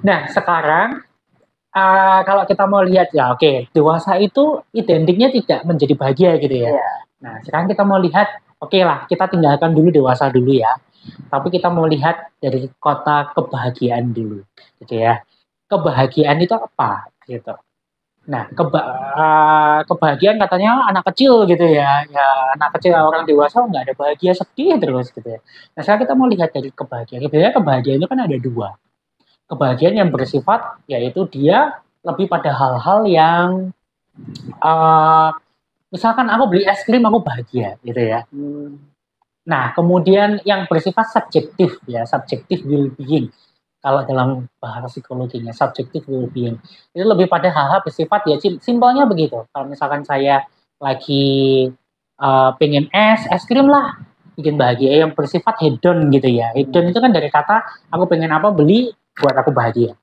Nah, sekarang kalau kita mau lihat ya, oke, dewasa itu identiknya tidak menjadi bahagia gitu ya. Iya. Nah, sekarang kita mau lihat, oke lah, kita tinggalkan dulu dewasa dulu ya. Tapi kita mau lihat dari kota kebahagiaan dulu, gitu ya. Kebahagiaan itu apa, gitu. Nah, kebahagiaan katanya anak kecil gitu ya. Ya, anak kecil orang dewasa nggak ada bahagia, sedih terus gitu ya. Nah, sekarang kita mau lihat dari kebahagiaan. Sebenarnya kebahagiaan itu kan ada dua. Kebahagiaan yang bersifat yaitu dia lebih pada hal-hal yang uh, misalkan aku beli es krim aku bahagia gitu ya. Nah, kemudian yang bersifat subjektif ya, subjektif well-being. Kalau dalam bahasa psikologinya, subjektif well-being. Itu lebih pada hal-hal bersifat ya simpelnya begitu. Kalau misalkan saya lagi pengen es krim lah, bikin bahagia yang bersifat hedon gitu ya. Hedon itu kan dari kata aku pengen apa beli buat aku bahagia.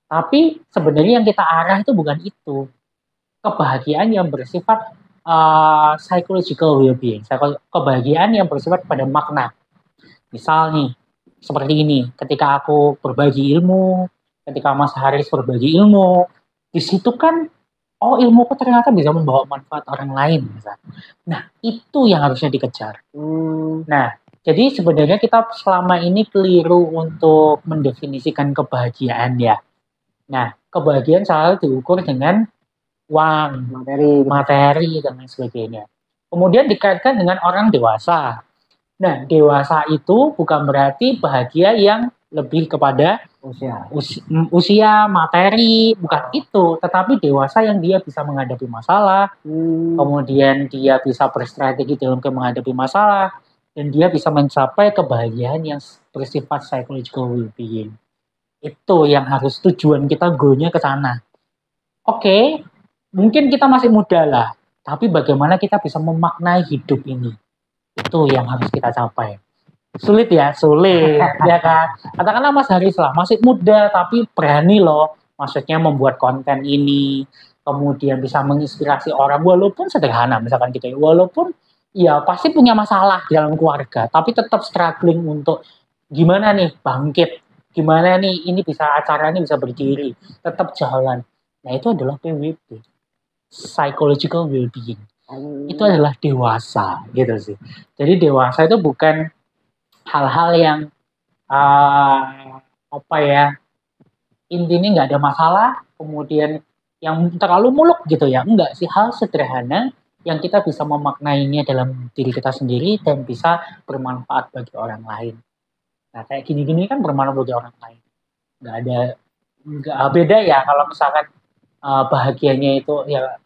Tapi sebenarnya yang kita arah itu bukan itu. Kebahagiaan yang bersifat psychological well-being. Kebahagiaan yang bersifat pada makna. Misal nih, seperti ini, ketika aku berbagi ilmu, ketika Mas Haris berbagi ilmu, di situ kan, oh ilmuku ternyata bisa membawa manfaat orang lain. Misalnya. Nah, itu yang harusnya dikejar. Nah, jadi sebenarnya kita selama ini keliru untuk mendefinisikan kebahagiaan ya. Nah, kebahagiaan selalu diukur dengan uang, materi dan lain sebagainya. Kemudian dikaitkan dengan orang dewasa. Nah, dewasa itu bukan berarti bahagia yang lebih kepada usia materi, bukan itu, tetapi dewasa yang dia bisa menghadapi masalah, kemudian dia bisa berstrategi dalam menghadapi masalah, dan dia bisa mencapai kebahagiaan yang bersifat psychological well-being. Itu yang harus tujuan kita goalnya ke sana. Oke, mungkin kita masih muda lah, tapi bagaimana kita bisa memaknai hidup ini? Itu yang harus kita capai. Sulit ya, sulit, ya kan? Katakanlah Mas Haris lah, masih muda tapi berani loh, maksudnya membuat konten ini, kemudian bisa menginspirasi orang, walaupun sederhana misalkan gitu ya, walaupun ya pasti punya masalah di dalam keluarga, tapi tetap struggling untuk gimana nih bangkit, gimana nih ini bisa acara ini bisa berdiri, tetap jalan. Nah itu adalah PWB, psychological well-being. Itu adalah dewasa gitu sih. Jadi dewasa itu bukan hal-hal yang apa ya, intinya nggak ada masalah, kemudian yang terlalu muluk gitu ya, enggak sih, hal sederhana yang kita bisa memaknainya dalam diri kita sendiri dan bisa bermanfaat bagi orang lain. Nah kayak gini-gini kan bermanfaat bagi orang lain. Nggak beda ya kalau misalkan bahagianya itu ya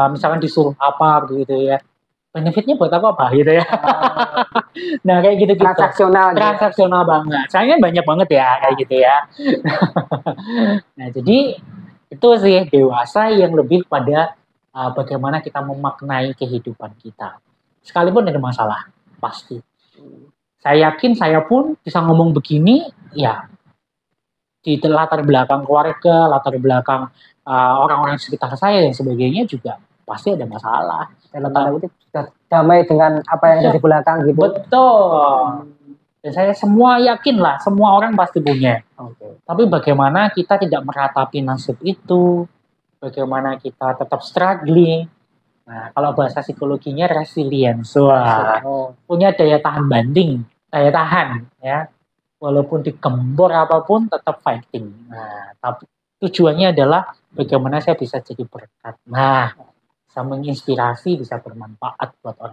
misalkan disuruh apa begitu ya, benefitnya buat apa gitu ya. Nah kayak gitu transaksional banget, sayangnya banyak banget ya kayak gitu ya. Nah jadi itu sih dewasa yang lebih pada bagaimana kita memaknai kehidupan kita sekalipun ada masalah, pasti saya yakin saya pun bisa ngomong begini ya di latar belakang keluarga, latar belakang orang-orang sekitar saya dan sebagainya juga pasti ada masalah. Dalam tanda kutip sudah damai dengan apa yang ada di belakang gitu. Betul. Dan saya semua yakin lah, semua orang pasti punya. Tapi bagaimana kita tidak meratapi nasib itu, bagaimana kita tetap struggling. Nah, kalau bahasa psikologinya resilience, punya daya tahan banting, daya tahan, ya. Walaupun digembor apapun tetap fighting. Nah, tapi tujuannya adalah bagaimana saya bisa jadi berkat. Nah, bisa menginspirasi, bisa bermanfaat buat orang.